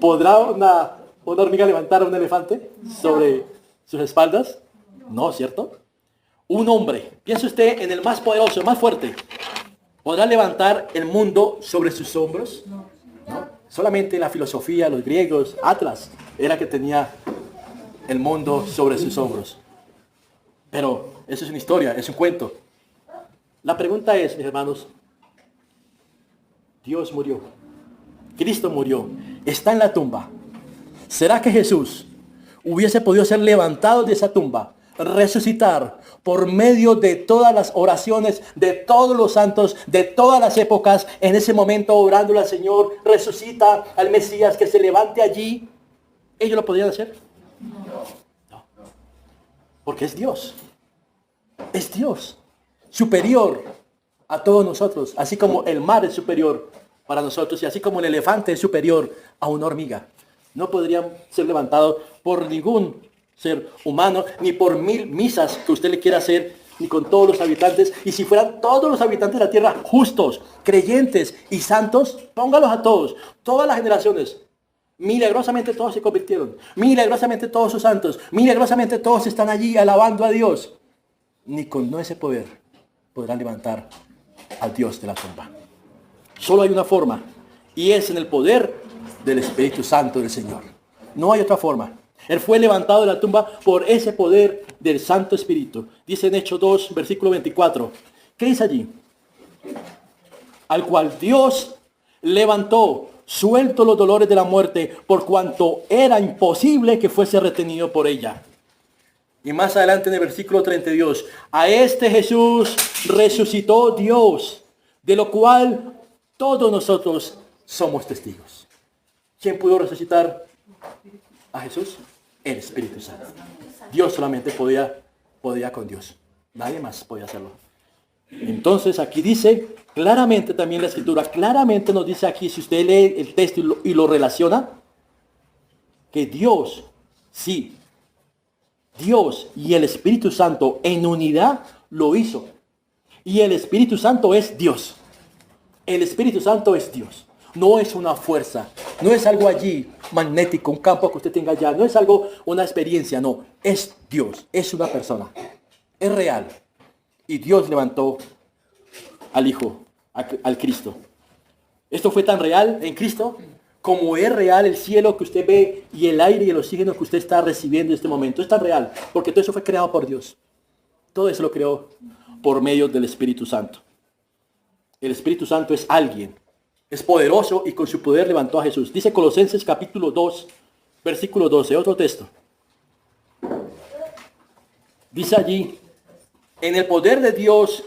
¿Podrá una hormiga levantar a un elefante sobre sus espaldas? No, ¿cierto? Un hombre, piense usted en el más poderoso, más fuerte, ¿podrá levantar el mundo sobre sus hombros? No. Solamente la filosofía, los griegos, Atlas, era que tenía el mundo sobre sus hombros. Pero eso es una historia, es un cuento. La pregunta es, mis hermanos, Dios murió. Cristo murió, está en la tumba. ¿Será que Jesús hubiese podido ser levantado de esa tumba, resucitar por medio de todas las oraciones de todos los santos, de todas las épocas, en ese momento orándole al Señor, resucita al Mesías, que se levante allí? ¿Ellos lo podrían hacer? No. Porque es Dios. Es Dios, superior a todos nosotros, así como el mar es superior para nosotros, y así como el elefante es superior a una hormiga. No podrían ser levantados por ningún ser humano, ni por 1000 misas que usted le quiera hacer, ni con todos los habitantes. Y si fueran todos los habitantes de la tierra justos, creyentes y santos, póngalos a todos, todas las generaciones. Milagrosamente todos se convirtieron, milagrosamente todos sus santos, milagrosamente todos están allí alabando a Dios. Ni con ese poder podrán levantar al Dios de la tumba. Solo hay una forma, y es en el poder del Espíritu Santo del Señor. No hay otra forma. Él fue levantado de la tumba por ese poder del Santo Espíritu. Dice en Hechos 2, versículo 24. ¿Qué dice allí? Al cual Dios levantó, suelto los dolores de la muerte, por cuanto era imposible que fuese retenido por ella. Y más adelante en el versículo 32, a este Jesús resucitó Dios, de lo cual todos nosotros somos testigos. ¿Quién pudo resucitar a Jesús? El Espíritu Santo. Dios solamente podía con Dios. Nadie más podía hacerlo. Entonces aquí dice claramente también la Escritura, claramente nos dice aquí, si usted lee el texto y lo relaciona, que Dios, sí, Dios y el Espíritu Santo en unidad lo hizo. Y el Espíritu Santo es Dios. El Espíritu Santo es Dios. No es una fuerza. No es algo allí magnético, un campo que usted tenga allá. No es algo, una experiencia. No. Es Dios. Es una persona. Es real. Y Dios levantó al Hijo, al Cristo. Esto fue tan real en Cristo como es real el cielo que usted ve y el aire y el oxígeno que usted está recibiendo en este momento. Es tan real, porque todo eso fue creado por Dios. Todo eso lo creó por medio del Espíritu Santo. El Espíritu Santo es alguien, es poderoso y con su poder levantó a Jesús. Dice Colosenses capítulo 2, versículo 12, otro texto. Dice allí, en el poder de Dios,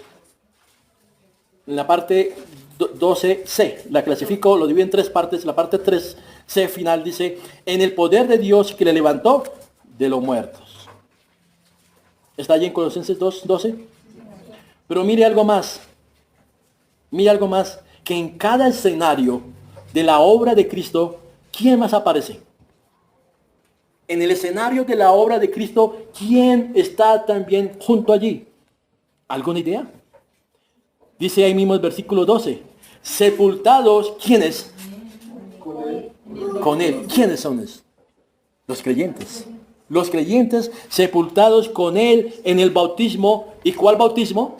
en la parte 12c, la clasifico, lo divido en tres partes. La parte 3c final dice, en el poder de Dios que le levantó de los muertos. ¿Está allí en Colosenses 2:12? Pero mire algo más. Mire algo más, que en cada escenario de la obra de Cristo, ¿quién más aparece? En el escenario de la obra de Cristo, ¿quién está también junto allí? ¿Alguna idea? Dice ahí mismo el versículo 12. Sepultados, ¿quiénes? Con Él. ¿Quiénes son esos? Los creyentes. Los creyentes sepultados con Él en el bautismo. ¿Y cuál bautismo?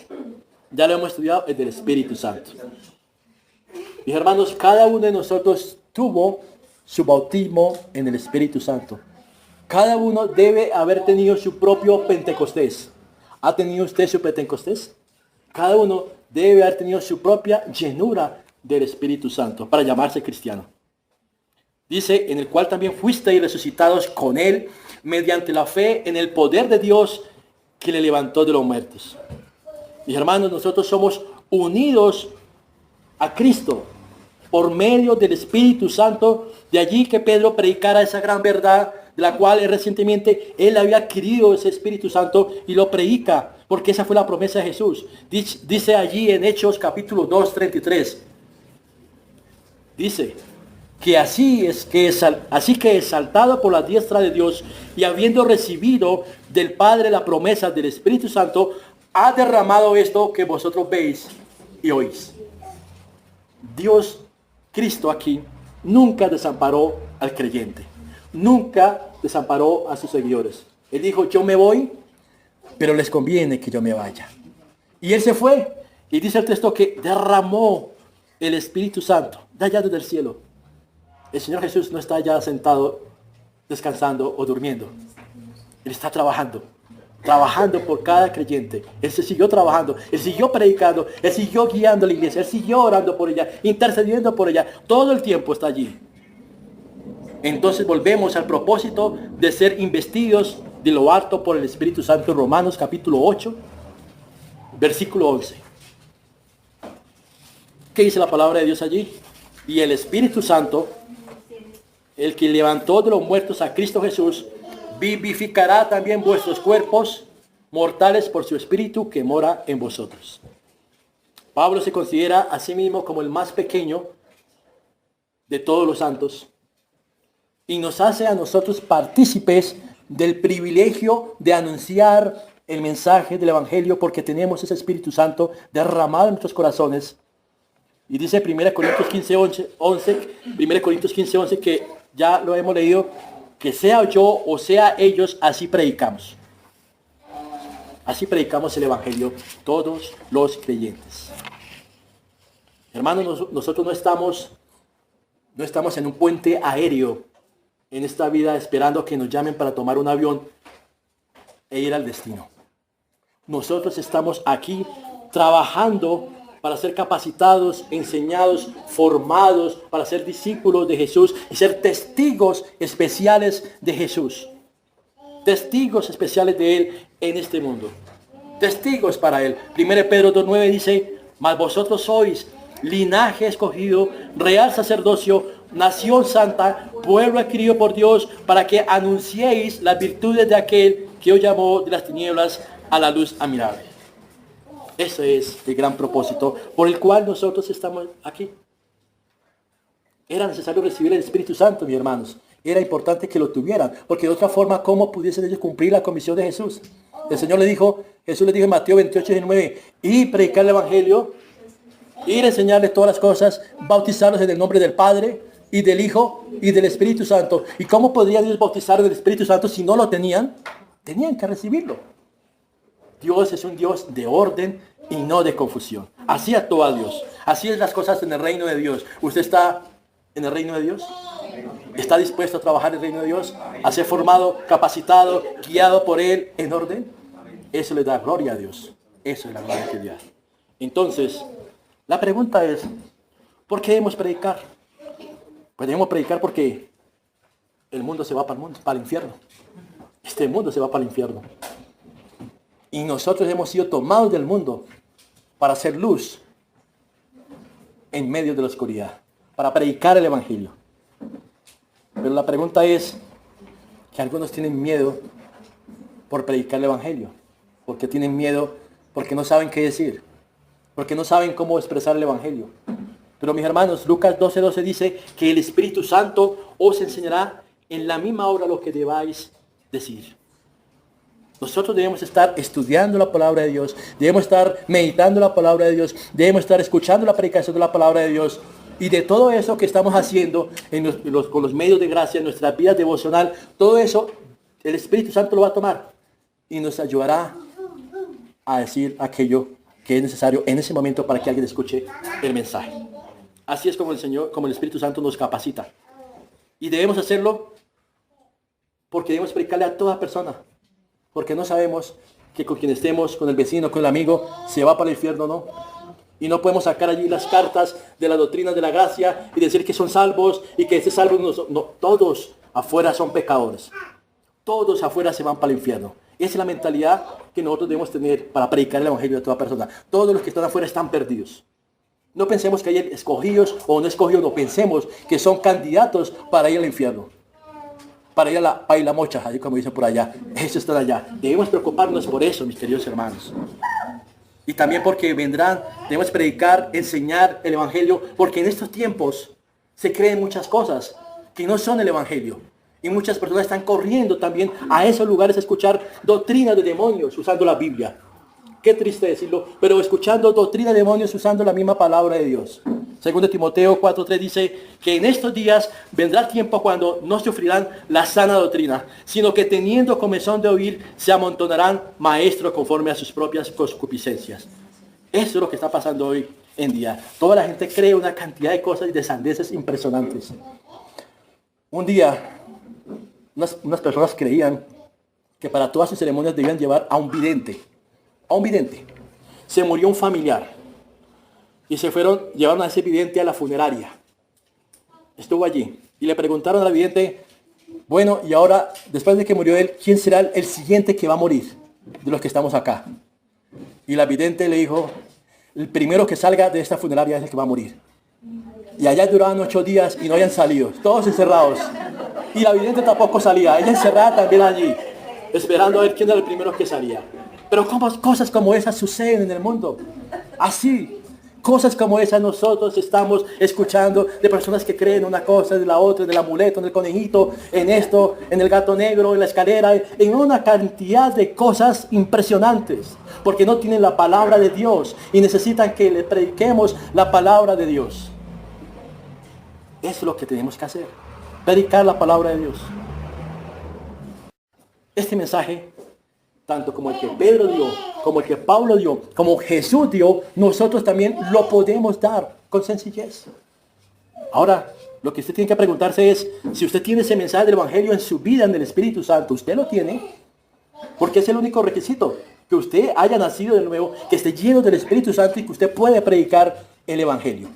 Ya lo hemos estudiado, el del Espíritu Santo. Mis hermanos, cada uno de nosotros tuvo su bautismo en el Espíritu Santo. Cada uno debe haber tenido su propio Pentecostés. ¿Ha tenido usted su Pentecostés? Cada uno debe haber tenido su propia llenura del Espíritu Santo para llamarse cristiano. Dice, en el cual también fuisteis resucitados con Él mediante la fe en el poder de Dios que le levantó de los muertos. Mis hermanos, nosotros somos unidos a Cristo por medio del Espíritu Santo. De allí que Pedro predicara esa gran verdad, de la cual recientemente él había adquirido ese Espíritu Santo y lo predica, porque esa fue la promesa de Jesús. Dice allí en Hechos capítulo 2, 33. Dice que así que exaltado por la diestra de Dios y habiendo recibido del Padre la promesa del Espíritu Santo, ha derramado esto que vosotros veis y oís. Dios, Cristo aquí, nunca desamparó al creyente. Nunca desamparó a sus seguidores. Él dijo, yo me voy, pero les conviene que yo me vaya. Y Él se fue. Y dice el texto que derramó el Espíritu Santo de allá desde el cielo. El Señor Jesús no está ya sentado, descansando o durmiendo. Él está trabajando por cada creyente. Él se siguió trabajando, Él siguió predicando, Él siguió guiando a la iglesia, Él siguió orando por ella, intercediendo por ella. Todo el tiempo está allí. Entonces volvemos al propósito de ser investidos de lo alto por el Espíritu Santo. Romanos capítulo 8, versículo 11. ¿Qué dice la palabra de Dios allí? Y el Espíritu Santo, el que levantó de los muertos a Cristo Jesús, vivificará también vuestros cuerpos mortales por su Espíritu que mora en vosotros. Pablo se considera a sí mismo como el más pequeño de todos los santos y nos hace a nosotros partícipes del privilegio de anunciar el mensaje del Evangelio, porque tenemos ese Espíritu Santo derramado en nuestros corazones. Y dice 1 Corintios 15:11, que ya lo hemos leído, que sea yo o sea ellos, así predicamos. Así predicamos el Evangelio, todos los creyentes. Hermanos, nosotros no estamos en un puente aéreo en esta vida esperando que nos llamen para tomar un avión e ir al destino. Nosotros estamos aquí trabajando para ser capacitados, enseñados, formados, para ser discípulos de Jesús y ser testigos especiales de Jesús. testigos especiales de Él en este mundo. Testigos para Él. 1 Pedro 2:9 dice, mas vosotros sois linaje escogido, real sacerdocio, nación santa, pueblo adquirido por Dios, para que anunciéis las virtudes de aquel que os llamó de las tinieblas a la luz admirable. Ese es el gran propósito por el cual nosotros estamos aquí. Era necesario recibir el Espíritu Santo, mis hermanos. Era importante que lo tuvieran, porque de otra forma, ¿cómo pudiesen ellos cumplir la comisión de Jesús? El Señor le dijo, Jesús le dijo en Mateo 28:19, y predicar el Evangelio, ir a enseñarles todas las cosas, bautizarlos en el nombre del Padre, y del Hijo, y del Espíritu Santo. ¿Y cómo podrían ellos bautizar en el Espíritu Santo si no lo tenían? Tenían que recibirlo. Dios es un Dios de orden y no de confusión. Así actúa Dios. Así es las cosas en el reino de Dios. ¿Usted está en el reino de Dios? ¿Está dispuesto a trabajar en el reino de Dios? ¿A ser formado, capacitado, guiado por Él en orden? Eso le da gloria a Dios. Eso es la gloria que Dios. Entonces, la pregunta es, ¿por qué debemos predicar? Pues debemos predicar porque el mundo se va para el infierno. Este mundo se va para el infierno. Y nosotros hemos sido tomados del mundo para hacer luz en medio de la oscuridad, para predicar el Evangelio. Pero la pregunta es que algunos tienen miedo por predicar el Evangelio, porque tienen miedo, porque no saben qué decir, porque no saben cómo expresar el Evangelio. Pero mis hermanos, Lucas 12:12 dice que el Espíritu Santo os enseñará en la misma hora lo que debáis decir. Nosotros debemos estar estudiando la palabra de Dios, debemos estar meditando la palabra de Dios, debemos estar escuchando la predicación de la palabra de Dios. Y de todo eso que estamos haciendo con los medios de gracia, en nuestra vida devocional, todo eso, el Espíritu Santo lo va a tomar y nos ayudará a decir aquello que es necesario en ese momento para que alguien escuche el mensaje. Así es como el Espíritu Santo nos capacita. Y debemos hacerlo porque debemos predicarle a toda persona. Porque no sabemos que con quien estemos, con el vecino, con el amigo, se va para el infierno o no. Y no podemos sacar allí las cartas de la doctrina de la gracia y decir que son salvos y que este salvo no, todos afuera son pecadores. Todos afuera se van para el infierno. Esa es la mentalidad que nosotros debemos tener para predicar el Evangelio a toda persona. Todos los que están afuera están perdidos. No pensemos que hay escogidos o no escogidos, no pensemos que son candidatos para ir al infierno. Para ir a la paila mocha, ahí como dicen por allá. Eso está allá. Debemos preocuparnos por eso, mis queridos hermanos. Y también porque debemos predicar, enseñar el Evangelio, porque en estos tiempos se creen muchas cosas que no son el Evangelio. Y muchas personas están corriendo también a esos lugares a escuchar doctrina de demonios usando la Biblia. Qué triste decirlo, pero escuchando doctrina de demonios usando la misma palabra de Dios. 2 Timoteo 4:3 dice que en estos días vendrá tiempo cuando no sufrirán la sana doctrina, sino que teniendo comezón de oír, se amontonarán maestros conforme a sus propias concupiscencias. Eso es lo que está pasando hoy en día. Toda la gente cree una cantidad de cosas y de sandeces impresionantes. Un día, unas personas creían que para todas sus ceremonias debían llevar a un vidente. Se murió un familiar y llevaron a ese vidente a la funeraria. Estuvo allí y le preguntaron al vidente, bueno, y ahora, después de que murió él, ¿quién será el siguiente que va a morir de los que estamos acá? Y la vidente le dijo, el primero que salga de esta funeraria es el que va a morir. Y allá duraban 8 días y no habían salido, todos encerrados. Y la vidente tampoco salía, ella encerrada también allí, esperando a ver quién era el primero que salía. Pero cosas como esas suceden en el mundo. Así, cosas como esas nosotros estamos escuchando de personas que creen una cosa, de la otra, del amuleto, en el conejito, en esto, en el gato negro, en la escalera, en una cantidad de cosas impresionantes. Porque no tienen la palabra de Dios y necesitan que le prediquemos la palabra de Dios. Eso es lo que tenemos que hacer. Predicar la palabra de Dios. Este mensaje, tanto como el que Pedro dio, como el que Pablo dio, como Jesús dio, nosotros también lo podemos dar con sencillez. Ahora, lo que usted tiene que preguntarse es, si usted tiene ese mensaje del Evangelio en su vida, en el Espíritu Santo, ¿usted lo tiene? Porque es el único requisito, que usted haya nacido de nuevo, que esté lleno del Espíritu Santo y que usted pueda predicar el Evangelio.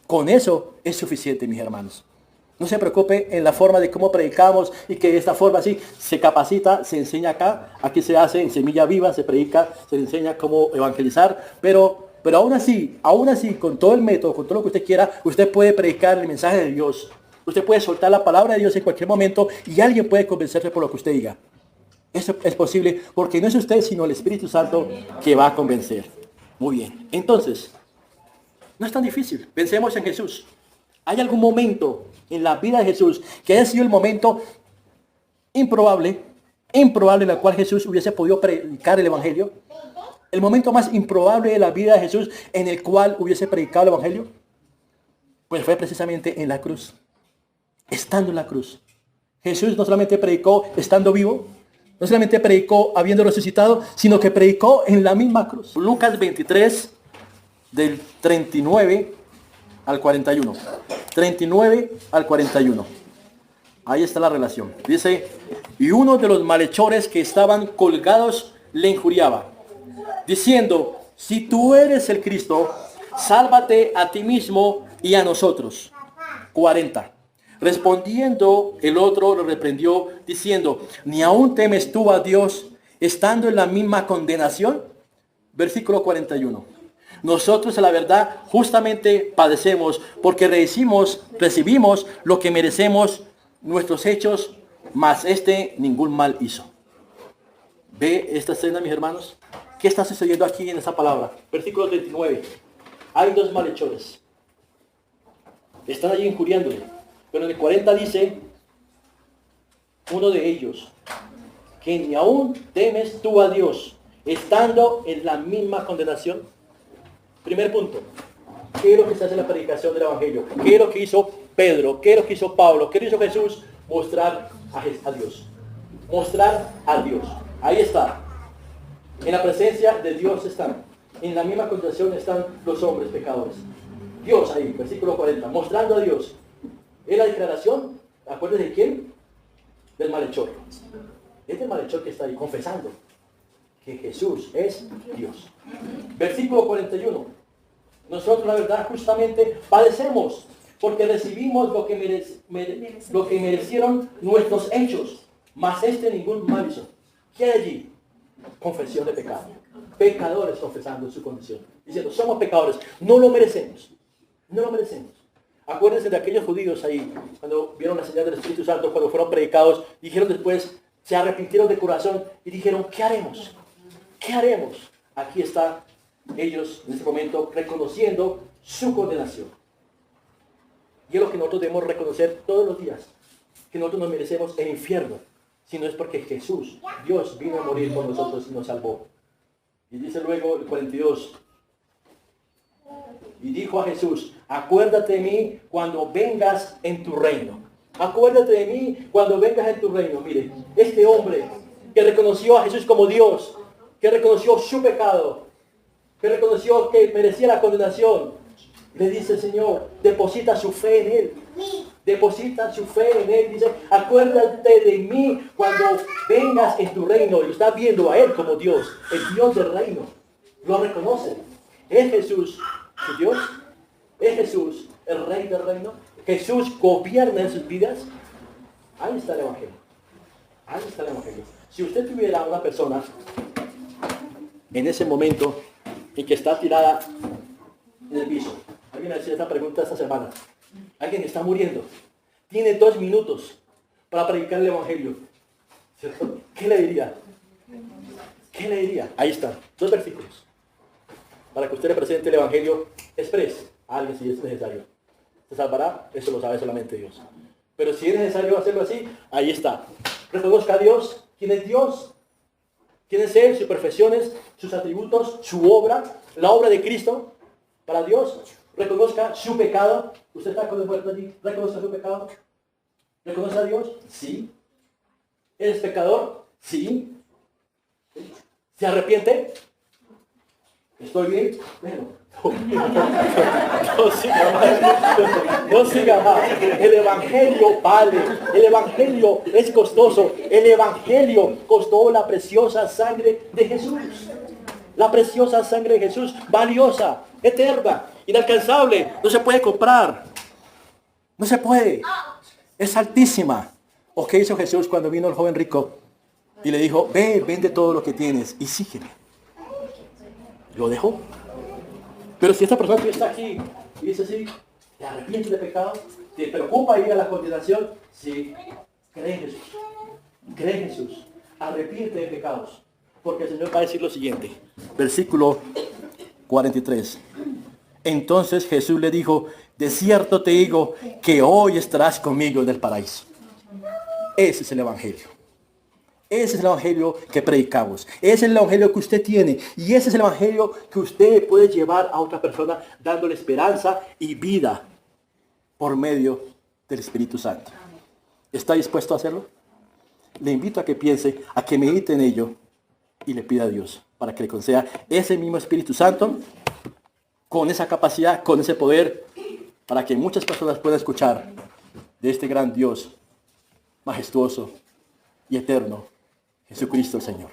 Con eso es suficiente, mis hermanos. No se preocupe en la forma de cómo predicamos y que de esta forma así se capacita, se enseña acá. Aquí se hace en Semilla Viva, se predica, se le enseña cómo evangelizar. Pero aún así, con todo el método, con todo lo que usted quiera, usted puede predicar el mensaje de Dios. Usted puede soltar la palabra de Dios en cualquier momento y alguien puede convencerse por lo que usted diga. Eso es posible porque no es usted, sino el Espíritu Santo que va a convencer. Muy bien. Entonces, no es tan difícil. Pensemos en Jesús. ¿Hay algún momento en la vida de Jesús que haya sido el momento improbable en el cual Jesús hubiese podido predicar el Evangelio? ¿El momento más improbable de la vida de Jesús en el cual hubiese predicado el Evangelio? Pues fue precisamente en la cruz. Estando en la cruz. Jesús no solamente predicó estando vivo, no solamente predicó habiendo resucitado, sino que predicó en la misma cruz. Lucas 23, del 39 al 41. 39 al 41. Ahí está la relación. Dice, y uno de los malhechores que estaban colgados le injuriaba, diciendo, si tú eres el Cristo, sálvate a ti mismo y a nosotros. 40. Respondiendo el otro lo reprendió, diciendo, ¿ni aún temes tú a Dios, estando en la misma condenación? Versículo 41. Nosotros a la verdad justamente padecemos, porque recibimos lo que merecemos nuestros hechos, mas ningún mal hizo. ¿Ve esta escena, mis hermanos? ¿Qué está sucediendo aquí en esa palabra? Versículo 39. Hay dos malhechores. Están allí injuriándole. Pero en el 40 dice, uno de ellos, que ni aún temes tú a Dios, estando en la misma condenación. Primer punto, ¿qué es lo que se hace en la predicación del Evangelio? ¿Qué es lo que hizo Pedro? ¿Qué es lo que hizo Pablo? ¿Qué hizo Jesús? Mostrar a Dios. Mostrar a Dios. Ahí está. En la presencia de Dios están. En la misma condenación están los hombres pecadores. Dios ahí, versículo 40, mostrando a Dios. Es la declaración, ¿acuerdas de quién? Del malhechor. Es el malhechor que está ahí confesando que Jesús es Dios. Versículo 41. Nosotros la verdad justamente padecemos porque recibimos lo que merecieron nuestros hechos, mas ningún mal hizo. ¿Qué hay allí? Confesión de pecado. Pecadores confesando su condición. Diciendo, somos pecadores, no lo merecemos. No lo merecemos. Acuérdense de aquellos judíos ahí, cuando vieron la señal del Espíritu Santo, cuando fueron predicados, dijeron después, se arrepintieron de corazón y dijeron, ¿qué haremos? ¿Qué haremos? Aquí están ellos en este momento reconociendo su condenación. Y es lo que nosotros debemos reconocer todos los días, que nosotros no merecemos el infierno, sino es porque Jesús, Dios, vino a morir por nosotros y nos salvó. Y dice luego el 42, y dijo a Jesús, acuérdate de mí cuando vengas en tu reino. Acuérdate de mí cuando vengas en tu reino. Mire, este hombre que reconoció a Jesús como Dios, que reconoció su pecado, que reconoció que merecía la condenación, le dice, Señor, deposita su fe en Él. Deposita su fe en Él. Dice, acuérdate de mí cuando vengas en tu reino. Y lo está viendo a Él como Dios, el Dios del reino. Lo reconoce. Es Jesús su Dios. Es Jesús el Rey del reino. Jesús gobierna en sus vidas. Ahí está el Evangelio. Ahí está el Evangelio. Si usted tuviera una persona en ese momento en que está tirada en el piso. Alguien me hacía esta pregunta esta semana. Alguien está muriendo. Tiene 2 minutos para predicar el Evangelio. ¿Cierto? ¿Qué le diría? ¿Qué le diría? Ahí están, 2 versículos. Para que usted le presente el Evangelio express a alguien si es necesario. ¿Se salvará? Eso lo sabe solamente Dios. Pero si es necesario hacerlo así, ahí está. Reconozca a Dios. ¿Quién es Dios? ¿Quién es Él? Sus perfecciones, sus atributos, su obra, la obra de Cristo para Dios. Reconozca su pecado. ¿Usted está con el muerto allí? ¿Reconozca su pecado? ¿Reconoce a Dios? Sí. ¿Eres pecador? Sí. ¿Se arrepiente? ¿Estoy bien? Bueno. No siga más. El Evangelio vale. El Evangelio es costoso. El Evangelio costó la preciosa sangre de Jesús. La preciosa sangre de Jesús, valiosa, eterna, inalcanzable. No se puede comprar. No se puede. Es altísima. ¿O qué hizo Jesús cuando vino el joven rico? Y le dijo, ve, vende todo lo que tienes y sígueme. Lo dejó. Pero si esta persona que está aquí y dice así, ¿te arrepientes de pecado? ¿Te preocupa ir a la condenación? Sí. Cree en Jesús. Cree en Jesús. Arrepiente de pecados. Porque el Señor va a decir lo siguiente. Versículo 43. Entonces Jesús le dijo, de cierto te digo que hoy estarás conmigo en el paraíso. Ese es el Evangelio. Ese es el Evangelio que predicamos. Ese es el Evangelio que usted tiene. Y ese es el Evangelio que usted puede llevar a otra persona dándole esperanza y vida por medio del Espíritu Santo. ¿Está dispuesto a hacerlo? Le invito a que piense, a que medite en ello y le pida a Dios para que le conceda ese mismo Espíritu Santo con esa capacidad, con ese poder, para que muchas personas puedan escuchar de este gran Dios majestuoso y eterno, Jesucristo el Señor.